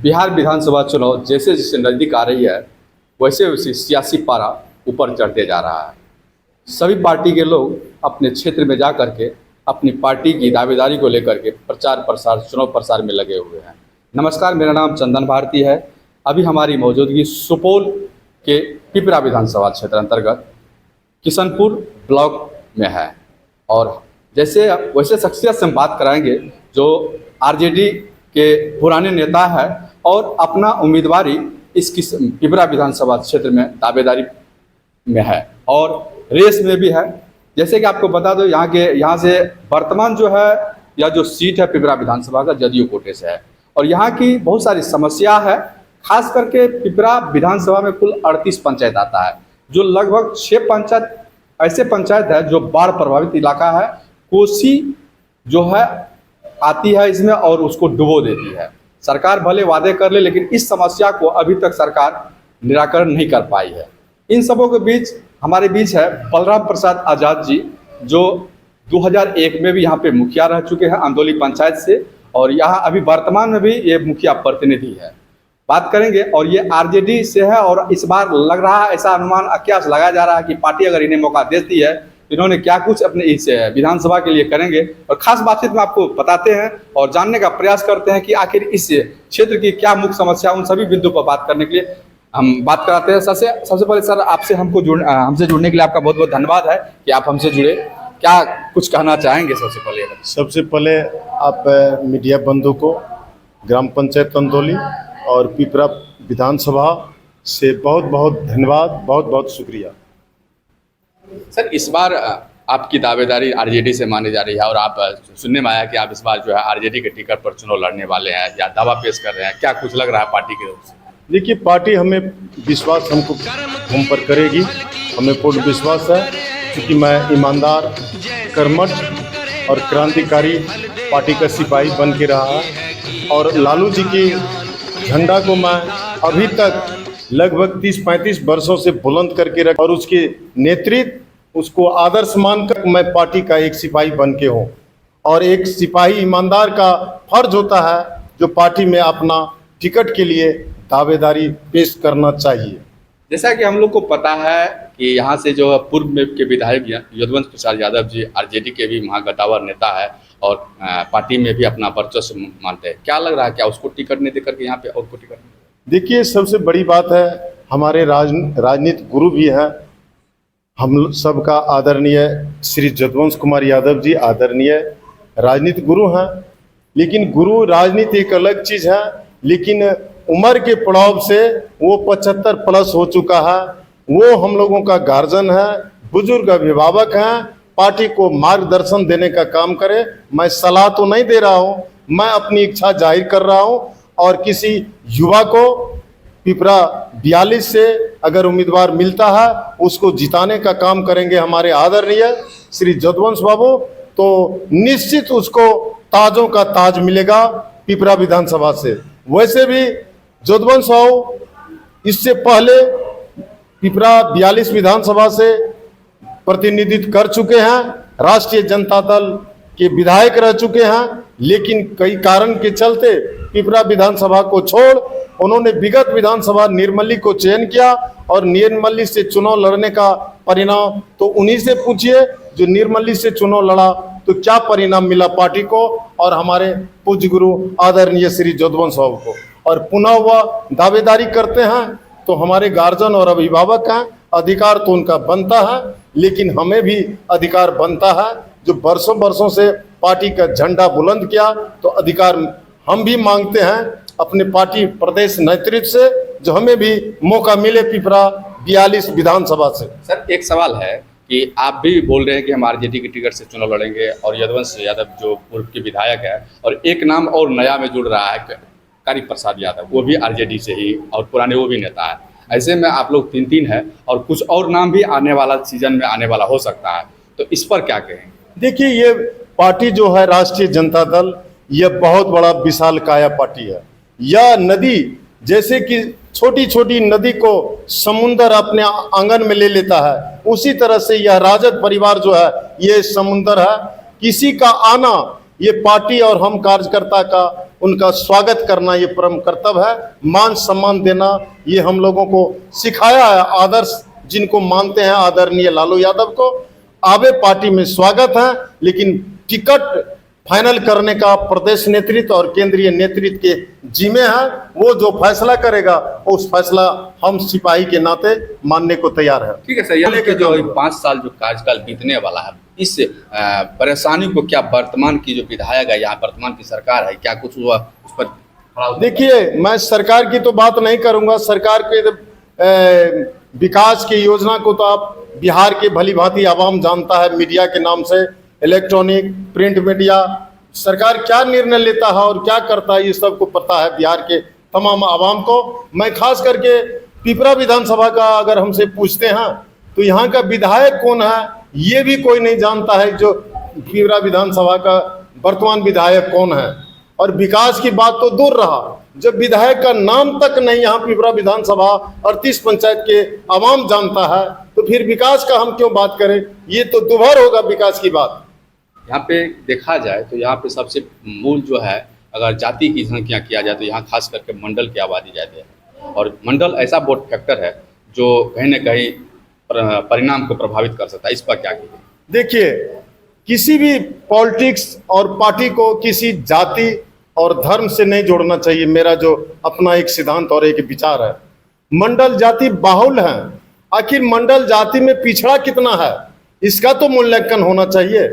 बिहार विधानसभा चुनाव जैसे जैसे नज़दीक आ रही है वैसे वैसे सियासी पारा ऊपर चढ़ते जा रहा है। सभी पार्टी के लोग अपने क्षेत्र में जा कर के अपनी पार्टी की दावेदारी को लेकर के प्रचार प्रसार चुनाव प्रसार में लगे हुए हैं। नमस्कार, मेरा नाम चंदन भारती है। अभी हमारी मौजूदगी सुपौल के पिपरा विधानसभा क्षेत्र अंतर्गत किशनपुर ब्लॉक में है और जैसे वैसे शख्सियत से हम बात कराएंगे जो आरजेडी के पुराने नेता है और अपना उम्मीदवारी इस पिपरा विधानसभा क्षेत्र में दावेदारी में है और रेस में भी है। जैसे कि आपको बता दो यहाँ से वर्तमान जो है या जो सीट है पिपरा विधानसभा का जदयू कोटे से है और यहाँ की बहुत सारी समस्या है। खास करके पिपरा विधानसभा में कुल 38 पंचायत आता है, जो लगभग 6 पंचायत ऐसे पंचायत है जो बाढ़ प्रभावित इलाका है। कोसी जो है आती है इसमें और उसको डुबो देती है। सरकार भले वादे कर ले लेकिन इस समस्या को अभी तक सरकार निराकरण नहीं कर पाई है। इन सबों के बीच हमारे बीच है बलराम प्रसाद आज़ाद जी, जो 2001 में भी यहाँ पे मुखिया रह चुके हैं अंदौली पंचायत से और यहाँ अभी वर्तमान में भी ये मुखिया प्रतिनिधि है। बात करेंगे और ये आरजेडी से है और इस बार लग रहा है, ऐसा अनुमान अक्यास लगाया जा रहा है कि पार्टी अगर इन्हें मौका देती है इन्होंने क्या कुछ अपने इस विधानसभा के लिए करेंगे और खास बातचीत में आपको बताते हैं और जानने का प्रयास करते हैं कि आखिर इस क्षेत्र की क्या मुख्य समस्या, उन सभी बिंदु पर बात करने के लिए हम बात कराते हैं। सबसे पहले सर आपसे हमसे जुड़ने के लिए आपका बहुत बहुत धन्यवाद है कि आप हमसे जुड़े। क्या कुछ कहना चाहेंगे? सबसे पहले आप मीडिया बंधु को ग्राम पंचायत अंदौली और पिपरा विधानसभा से बहुत बहुत धन्यवाद, बहुत बहुत शुक्रिया। सर, इस बार आपकी दावेदारी आरजेडी से मानी जा रही है और आप सुनने में आया कि आप इस बार जो है आरजेडी के टिकट पर चुनाव लड़ने वाले हैं या दावा पेश कर रहे हैं, क्या कुछ लग रहा है पार्टी की तरफ से? देखिए, पार्टी हमें विश्वास हम पर करेगी, हमें पूर्ण विश्वास है क्योंकि मैं ईमानदार, कर्मठ और क्रांतिकारी पार्टी का सिपाही बन के रहा है और लालू जी की झंडा को मैं अभी तक लगभग 30-35 वर्षों से बुलंद करके रख और उसके नेतृत्व, उसको आदर्श मानकर मैं पार्टी का एक सिपाही बन के हूँ और एक सिपाही ईमानदार का फर्ज होता है जो पार्टी में अपना टिकट के लिए दावेदारी पेश करना चाहिए। जैसा कि हम लोग को पता है कि यहाँ से जो पूर्व में के विधायक यदुवंश प्रसाद यादव जी आरजेडी के भी महागदावर नेता है और पार्टी में भी अपना वर्चस्व मानते हैं। क्या लग रहा है, क्या उसको टिकट नहीं देकर के यहाँ पे और को टिकट? देखिए, सबसे बड़ी बात है हमारे राजनीतिक गुरु भी हैं, हम सबका आदरणीय श्री यदुवंश कुमार यादव जी आदरणीय राजनीतिक गुरु हैं। लेकिन गुरु राजनीति एक अलग चीज़ है, लेकिन उम्र के पड़ाव से वो 75 प्लस हो चुका है, वो हम लोगों का गार्जियन है, बुजुर्ग अभिभावक हैं, पार्टी को मार्गदर्शन देने का काम करे। मैं सलाह तो नहीं दे रहा हूँ, मैं अपनी इच्छा जाहिर कर रहा हूँ और किसी युवा को पिपरा 42 से अगर उम्मीदवार मिलता है उसको जिताने का काम करेंगे हमारे आदरणीय श्री यदुवंश बाबू, तो निश्चित उसको ताजों का ताज मिलेगा पिपरा विधानसभा से। वैसे भी यदुवंश बाबू इससे पहले पिपरा 42 विधानसभा से प्रतिनिधित्व कर चुके हैं, राष्ट्रीय जनता दल के विधायक रह चुके हैं, लेकिन कई कारण के चलते पिपरा विधानसभा को छोड़ उन्होंने विगत विधानसभा निर्मली को चयन किया और निर्मली से चुनाव लड़ने का परिणाम तो उन्हीं से पूछिए जो निर्मली से चुनाव लड़ा तो क्या परिणाम मिला पार्टी को और हमारे पूज्य गुरु आदरणीय श्री यदुवंश बाबू को। और पुनः वह दावेदारी करते हैं तो हमारे गार्जियन और अभिभावक हैं, अधिकार तो उनका बनता है, लेकिन हमें भी अधिकार बनता है जो वर्षों वर्षों से पार्टी का झंडा बुलंद किया, तो अधिकार हम भी मांगते हैं अपने पार्टी प्रदेश नेतृत्व से जो हमें भी मौका मिले पिपरा 42 विधानसभा से। सर, एक सवाल है कि आप भी बोल रहे हैं कि हम आरजेडी की टिकट से चुनाव लड़ेंगे और यदुवंश यादव जो पूर्व के विधायक है और एक नाम और नया में जुड़ रहा है कारी प्रसाद यादव, वो भी आरजेडी से ही और पुराने वो भी नेता है। ऐसे में आप लोग 3-3 है और कुछ और नाम भी आने वाला सीजन में आने वाला हो सकता है, तो इस पर क्या कहेंगे? देखिए, ये पार्टी जो है राष्ट्रीय जनता दल, यह बहुत बड़ा विशाल काया पार्टी है। यह नदी जैसे कि छोटी छोटी नदी को समुंदर अपने आंगन में ले लेता है, उसी तरह से यह राजद परिवार जो है ये समुंदर है। किसी का आना ये पार्टी और हम कार्यकर्ता का उनका स्वागत करना ये परम कर्तव्य है। मान सम्मान देना ये हम लोगों को सिखाया है आदर्श, जिनको मानते हैं आदरणीय लालू यादव को। आबे पार्टी में स्वागत है, लेकिन टिकट फाइनल करने का प्रदेश नेतृत्व और केंद्रीय नेतृत्व के जिम्मे है। वो जो फैसला करेगा उस फैसला हम सिपाही के नाते मानने को तैयार है। ठीक है सर, यानी कि जो 5 साल जो कार्यकाल बीतने वाला है, इस परेशानी को क्या वर्तमान की जो विधायक है, यहाँ वर्तमान की सरकार है, क्या कुछ हुआ उस पर? देखिए, मैं सरकार की तो बात नहीं करूंगा। सरकार के विकास की योजना को तो आप बिहार के भली भांति आवाम जानता है। मीडिया के नाम से इलेक्ट्रॉनिक प्रिंट मीडिया सरकार क्या निर्णय लेता है और क्या करता है, ये सबको पता है बिहार के तमाम आवाम को। मैं खास करके पिपरा विधानसभा का अगर हमसे पूछते हैं तो यहाँ का विधायक कौन है ये भी कोई नहीं जानता है, जो पिपरा विधानसभा का वर्तमान विधायक कौन है। और विकास की बात तो दूर रहा, जब विधायक का नाम तक नहीं यहाँ पिपरा विधानसभा 38 पंचायत के आवाम जानता है, तो फिर विकास का हम क्यों बात करें? ये तो दुभर होगा विकास की बात। यहाँ पे देखा जाए तो यहाँ पे सबसे मूल जो है, अगर जाति की संख्या किया जाए तो यहाँ खास करके मंडल की आबादी ज़्यादा है, और मंडल ऐसा वोट फैक्टर है जो कहीं न कहीं परिणाम को प्रभावित कर सकता है। इस पर क्या कीजिए? देखिए, किसी भी पॉलिटिक्स और पार्टी को किसी जाति और धर्म से नहीं जोड़ना चाहिए। मेरा जो अपना एक सिद्धांत और एक विचार है। मंडल जाति बाहुल है, आखिर मंडल जाति में पिछड़ा कितना है इसका तो मूल्यांकन होना चाहिए।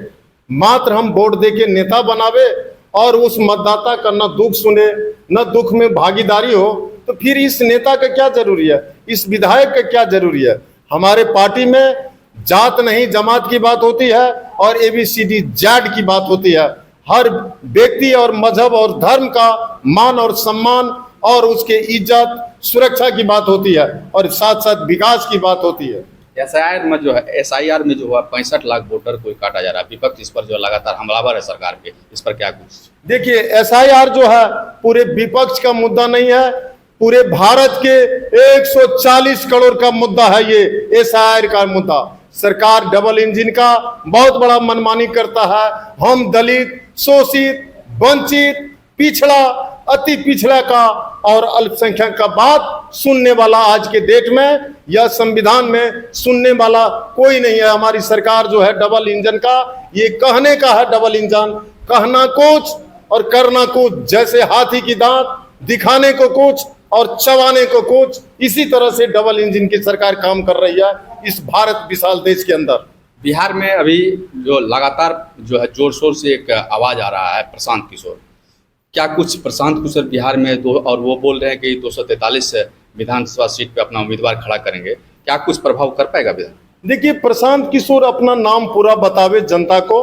मात्र हम वोट दे के नेता बनावे और उस मतदाता का न दुख सुने न दुख में भागीदारी हो, तो फिर इस नेता का क्या जरूरी है, इस विधायक का क्या जरूरी है? हमारे पार्टी में जात नहीं जमात की बात होती है और ABCD जेड की बात होती है। हर व्यक्ति और मजहब और धर्म का मान और सम्मान और उसके इज्जत सुरक्षा की बात होती है, और साथ साथ विकास की बात होती है। SIR में जो है, SIR में जो हुआ 65 लाख वोटर को काटा जा रहा है। विपक्ष इस पर जो लगातार हमलावर है सरकार के, इस पर क्या कुछ? देखिए, SIR जो है पूरे विपक्ष का मुद्दा नहीं है, पूरे भारत के 140 करोड़ का मुद्दा है ये SIR का मुद्दा। सरकार डबल इंजन का बहुत बड़ा मनमानी करता है। हम दलित, शोषित, वंचित, पिछड़ा, अति पिछड़ा का और अल्पसंख्यक का बात सुनने वाला आज के डेट में या संविधान में सुनने वाला कोई नहीं है। हमारी सरकार जो है डबल इंजन का, ये कहने का है डबल इंजन, कहना कुछ और करना कुछ। जैसे हाथी की दांत, दिखाने को कुछ और चबाने को कुछ, इसी तरह से डबल इंजन की सरकार काम कर रही है इस भारत विशाल देश के अंदर। बिहार में अभी जो लगातार जो है जोर शोर से एक आवाज़ आ रहा है प्रशांत किशोर, क्या कुछ प्रशांत किशोर बिहार में और वो बोल रहे हैं कि 243 विधानसभा सीट पे अपना उम्मीदवार खड़ा करेंगे, क्या कुछ प्रभाव कर पाएगा बिहार? देखिए, प्रशांत किशोर अपना नाम पूरा बतावे जनता को,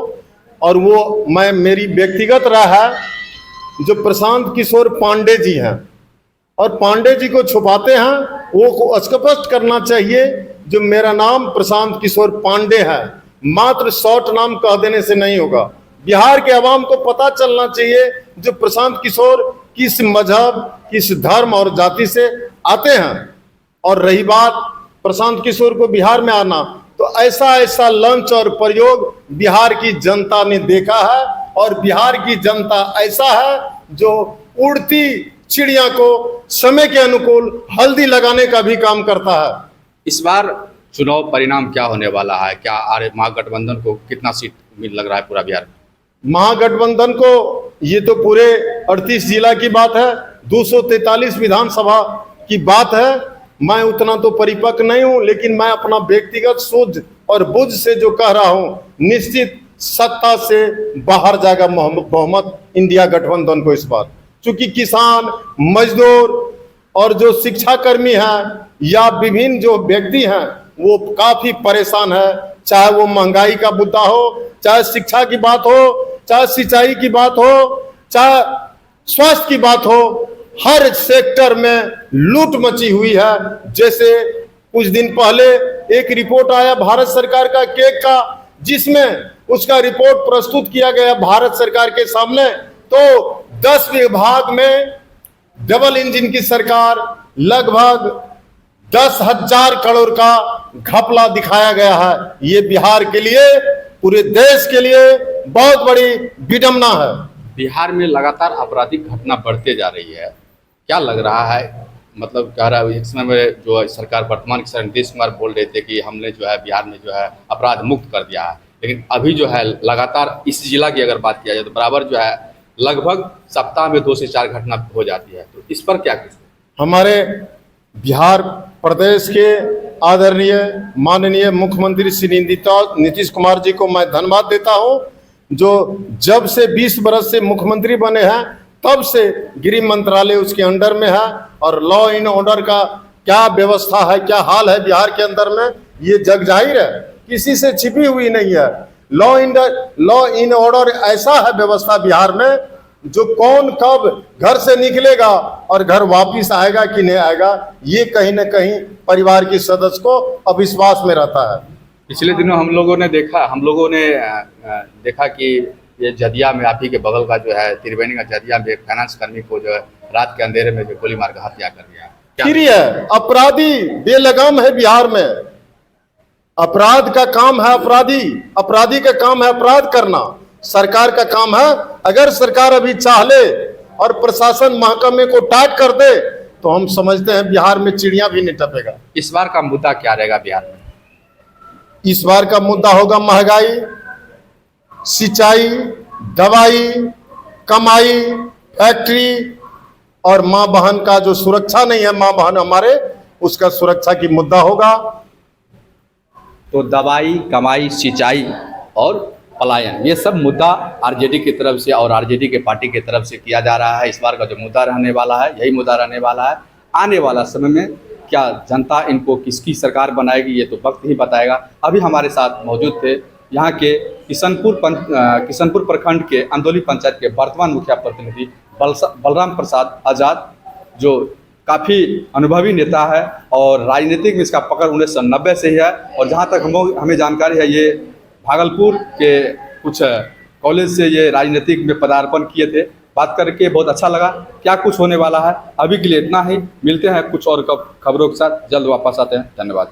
और वो मेरी व्यक्तिगत राय है जो प्रशांत किशोर पांडे जी हैं और पांडे जी को छुपाते हैं, वो स्पष्ट करना चाहिए जो मेरा नाम प्रशांत किशोर पांडे है। मात्र शॉर्ट नाम कह देने से नहीं होगा। बिहार के अवाम को पता चलना चाहिए जो प्रशांत किशोर किस मजहब, किस धर्म और जाति से आते हैं। और रही बात प्रशांत किशोर को बिहार में आना, तो ऐसा लंच और प्रयोग बिहार की जनता ने देखा है, और बिहार की जनता ऐसा है जो उड़ती चिड़िया को समय के अनुकूल हल्दी लगाने का भी काम करता है। इस बार चुनाव परिणाम क्या होने वाला है? क्या महागठबंधन को कितना सीट उम्मीद लग रहा है पूरा बिहार में? महागठबंधन को ये तो पूरे 38 जिला की बात है, 243 विधानसभा की बात है। मैं उतना तो परिपक्व नहीं हूं, लेकिन मैं अपना व्यक्तिगत सोच और बुझ से जो कह रहा हूं, निश्चित सत्ता से बाहर जाएगा बहुमत इंडिया गठबंधन को इस बार। चूंकि किसान, मजदूर और जो शिक्षाकर्मी हैं या विभिन्न जो व्यक्ति हैं वो काफी परेशान है। चाहे वो महंगाई का मुद्दा हो, चाहे शिक्षा की बात हो, चाहे सिंचाई की बात हो, चाहे स्वास्थ्य की बात हो, हर सेक्टर में लूट मची हुई है। जैसे कुछ दिन पहले एक रिपोर्ट आया भारत सरकार का केक का, जिसमें उसका रिपोर्ट प्रस्तुत किया गया भारत सरकार के सामने, तो 10 विभाग में डबल इंजन की सरकार लगभग 10,000 करोड़ का घपला दिखाया गया है। ये बिहार के लिए, पूरे देश के लिए बहुत बड़ी विडंबना है। बिहार में लगातार आपराधिक घटना बढ़ते जा रही है, क्या लग रहा है? मतलब कह रहा है इस समय में जो सरकार वर्तमान के नीतीश कुमार बोल रहे थे कि हमने जो है बिहार में जो है अपराध मुक्त कर दिया है, लेकिन अभी जो है लगातार इस जिला की अगर बात किया जाए तो बराबर जो है लगभग सप्ताह में 2 से 4 घटना हो जाती है, तो इस पर क्या कहें? हमारे बिहार प्रदेश के आदरणीय माननीय मुख्यमंत्री श्री नीतीश कुमार जी को मैं धन्यवाद देता हूं, जो जब से 20 बरस से मुख्यमंत्री बने हैं तब से गृह मंत्रालय उसके अंडर में है और लॉ इन ऑर्डर का क्या व्यवस्था है, क्या हाल है बिहार के अंदर में, ये जग जाहिर है, किसी से छिपी हुई नहीं है। लॉ इन ऑर्डर ऐसा है व्यवस्था बिहार में, जो कौन कब घर से निकलेगा और घर वापिस आएगा कि नहीं आएगा, ये कहीं ना कहीं परिवार के सदस्य को अविश्वास में रहता है। पिछले दिनों हम लोगों ने देखा कि ये जदिया में आप ही के बगल का जो है त्रिवेणी का जदिया में एक फाइनेंस कर्मी को जो है रात के अंधेरे में जो गोली मार कर हत्या कर दिया। फिर है अपराधी बेलगाम है बिहार में, अपराध का काम है अपराधी का काम है अपराध करना, सरकार का काम है। अगर सरकार अभी चाह ले और प्रशासन महकमे को टाइट कर दे तो हम समझते हैं बिहार में चिड़िया भी नहीं टपेगा। इस बार का मुद्दा क्या रहेगा बिहार में? इस बार का मुद्दा होगा महंगाई, सिंचाई, दवाई, कमाई, फैक्ट्री और मां बहन का जो सुरक्षा नहीं है, मां बहन हमारे, उसका सुरक्षा की मुद्दा होगा। तो दवाई, कमाई, सिंचाई और पलायन, ये सब मुद्दा आरजेडी की तरफ से और आरजेडी के पार्टी की तरफ से किया जा रहा है। इस बार का जो मुद्दा रहने वाला है यही मुद्दा रहने वाला है। आने वाला समय में क्या जनता इनको किसकी सरकार बनाएगी ये तो वक्त ही बताएगा। अभी हमारे साथ मौजूद थे यहाँ के किशनपुर प्रखंड के अंदौली पंचायत के वर्तमान मुखिया प्रतिनिधि बलराम प्रसाद आज़ाद, जो काफ़ी अनुभवी नेता है और राजनीतिक में इसका पकड़ 1990 से ही है। और जहाँ तक हमें जानकारी है ये भागलपुर के कुछ कॉलेज से ये राजनीतिक में पदार्पण किए थे। बात करके बहुत अच्छा लगा। क्या कुछ होने वाला है, अभी के लिए इतना ही। मिलते हैं कुछ और खबरों के साथ, जल्द वापस आते हैं। धन्यवाद।